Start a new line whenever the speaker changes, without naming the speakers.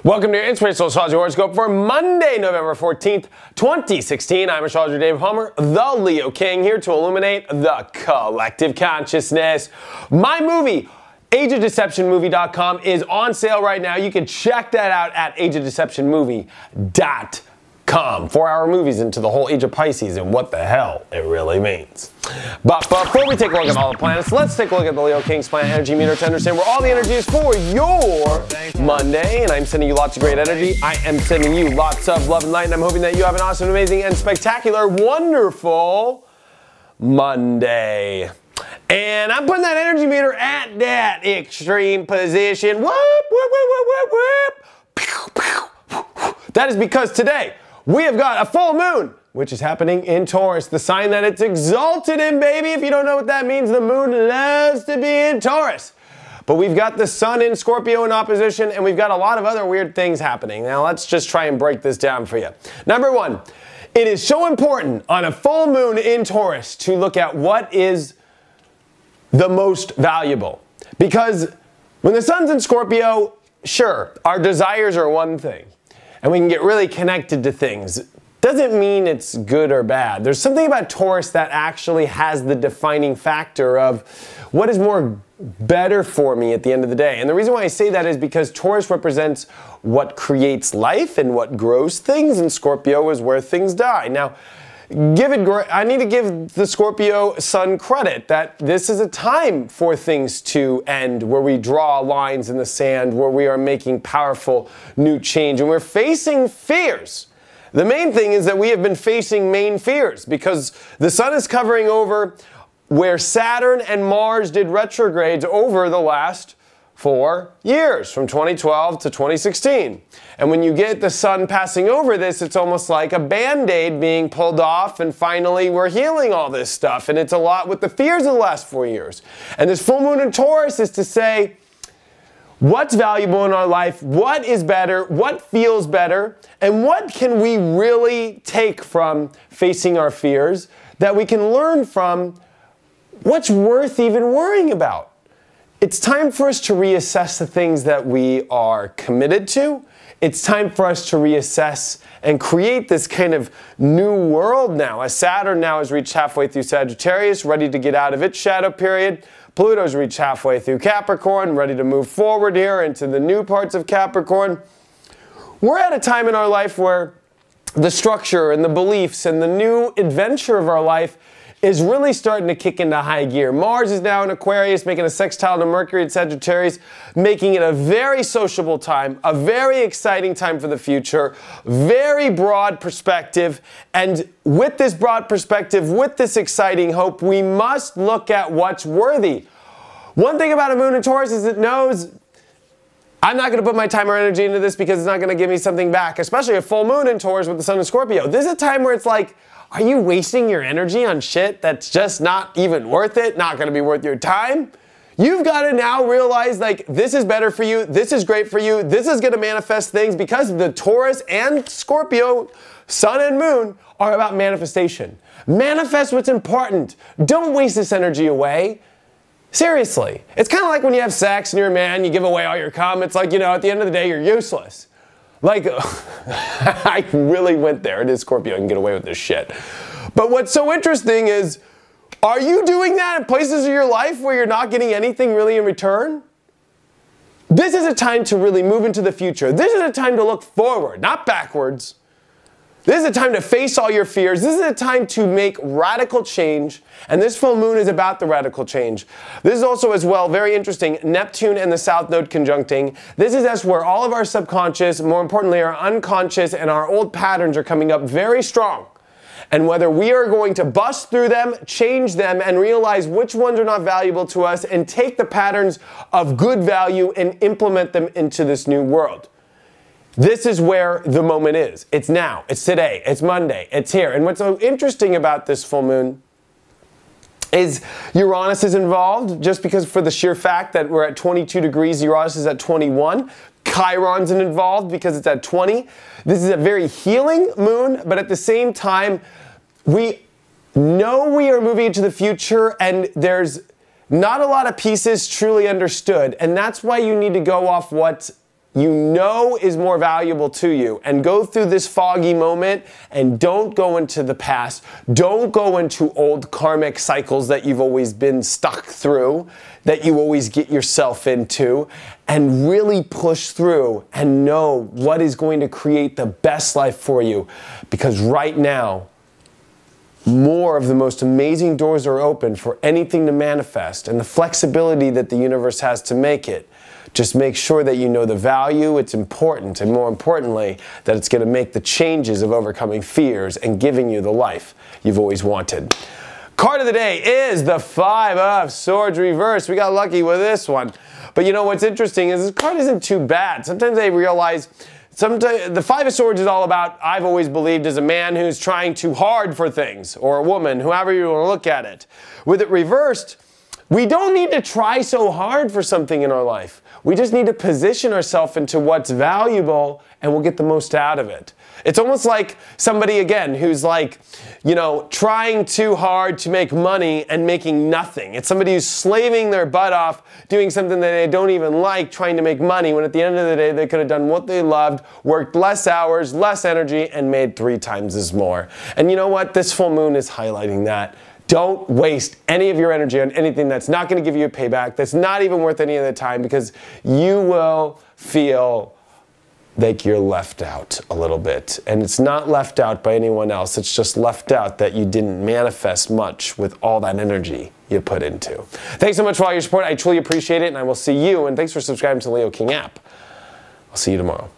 Welcome to your Inspirational Astrology Horoscope for Monday, November 14th, 2016. I'm Astrologer David Palmer, the Leo King, here to illuminate the collective consciousness. My movie, ageofdeceptionmovie.com, is on sale right now. You can check that out at ageofdeceptionmovie.com. 4-hour movies into the whole age of Pisces and what the hell it really means. But before we take a look at all the planets, let's take a look at the Leo King's planet energy meter to understand where all the energy is for your Monday. And I'm sending you lots of great energy. I am sending you lots of love and light, and I'm hoping that you have an awesome, amazing, and spectacular, wonderful Monday. And I'm putting that energy meter at that extreme position. Whoop, whoop, whoop, whoop, whoop, whoop. Pew, pew. That is because today we have got a full moon, which is happening in Taurus, the sign that it's exalted in, baby. If you don't know what that means, the moon loves to be in Taurus. But we've got the sun in Scorpio in opposition, and we've got a lot of other weird things happening. Now let's just try and break this down for you. Number one, it is so important on a full moon in Taurus to look at what is the most valuable. Because when the sun's in Scorpio, sure, our desires are one thing, and we can get really connected to things. Doesn't mean it's good or bad. There's something about Taurus that actually has the defining factor of what is more better for me at the end of the day. And the reason why I say that is because Taurus represents what creates life and what grows things, and Scorpio is where things die. Now, I need to give the Scorpio sun credit that this is a time for things to end, where we draw lines in the sand, where we are making powerful new change, and we're facing fears. The main thing is that we have been facing main fears because the sun is covering over where Saturn and Mars did retrogrades over the last 4 years, from 2012 to 2016. And when you get the sun passing over this, it's almost like a band-aid being pulled off, and finally we're healing all this stuff. And it's a lot with the fears of the last 4 years. And this full moon in Taurus is to say, what's valuable in our life, what is better, what feels better, and what can we really take from facing our fears that we can learn from what's worth even worrying about. It's time for us to reassess the things that we are committed to. It's time for us to reassess and create this kind of new world now. As Saturn now has reached halfway through Sagittarius, ready to get out of its shadow period. Pluto's reached halfway through Capricorn, ready to move forward here into the new parts of Capricorn. We're at a time in our life where the structure and the beliefs and the new adventure of our life is really starting to kick into high gear. Mars is now in Aquarius, making a sextile to Mercury in Sagittarius, making it a very sociable time, a very exciting time for the future, very broad perspective. And with this broad perspective, with this exciting hope, we must look at what's worthy. One thing about a moon in Taurus is it knows I'm not going to put my time or energy into this because it's not going to give me something back, especially a full moon in Taurus with the sun in Scorpio. This is a time where it's like, are you wasting your energy on shit that's just not even worth it, not going to be worth your time? You've got to now realize, like, this is better for you, this is great for you, this is going to manifest things, because the Taurus and Scorpio, sun and moon, are about manifestation. Manifest what's important. Don't waste this energy away. Seriously. It's kind of like when you have sex and you're a man, you give away all your cum. It's like, you know, at the end of the day, you're useless. Like, I really went there. It is Scorpio. I can get away with this shit. But what's so interesting is, are you doing that in places of your life where you're not getting anything really in return? This is a time to really move into the future. This is a time to look forward, not backwards. This is a time to face all your fears. This is a time to make radical change. And this full moon is about the radical change. This is also, as well, very interesting, Neptune and the South Node conjuncting. This is as where all of our subconscious, more importantly our unconscious and our old patterns are coming up very strong. And whether we are going to bust through them, change them, and realize which ones are not valuable to us, and take the patterns of good value and implement them into this new world. This is where the moment is. It's now. It's today. It's Monday. It's here. And what's so interesting about this full moon is Uranus is involved, just because for the sheer fact that we're at 22 degrees, Uranus is at 21. Chiron's involved because it's at 20. This is a very healing moon, but at the same time, we know we are moving into the future, and there's not a lot of pieces truly understood. And that's why you need to go off what you know is more valuable to you, and go through this foggy moment and don't go into the past. Don't go into old karmic cycles that you've always been stuck through, that you always get yourself into, and really push through and know what is going to create the best life for you. Because right now, more of the most amazing doors are open for anything to manifest, and the flexibility that the universe has to make it. Just make sure that you know the value, it's important, and more importantly, that it's going to make the changes of overcoming fears and giving you the life you've always wanted. Card of the day is the Five of Swords reversed. We got lucky with this one. But you know what's interesting is this card isn't too bad. Sometimes I realize the Five of Swords is all about, I've always believed, as a man who's trying too hard for things, or a woman, however you want to look at it. With it reversed, we don't need to try so hard for something in our life. We just need to position ourselves into what's valuable, and we'll get the most out of it. It's almost like somebody, again, who's like, you know, trying too hard to make money and making nothing. It's somebody who's slaving their butt off, doing something that they don't even like, trying to make money, when at the end of the day, they could have done what they loved, worked less hours, less energy, and made 3 times as more. And you know what? This full moon is highlighting that. Don't waste any of your energy on anything that's not going to give you a payback, that's not even worth any of the time, because you will feel like you're left out a little bit. And it's not left out by anyone else. It's just left out that you didn't manifest much with all that energy you put into. Thanks so much for all your support. I truly appreciate it, and I will see you. And thanks for subscribing to the Leo King app. I'll see you tomorrow.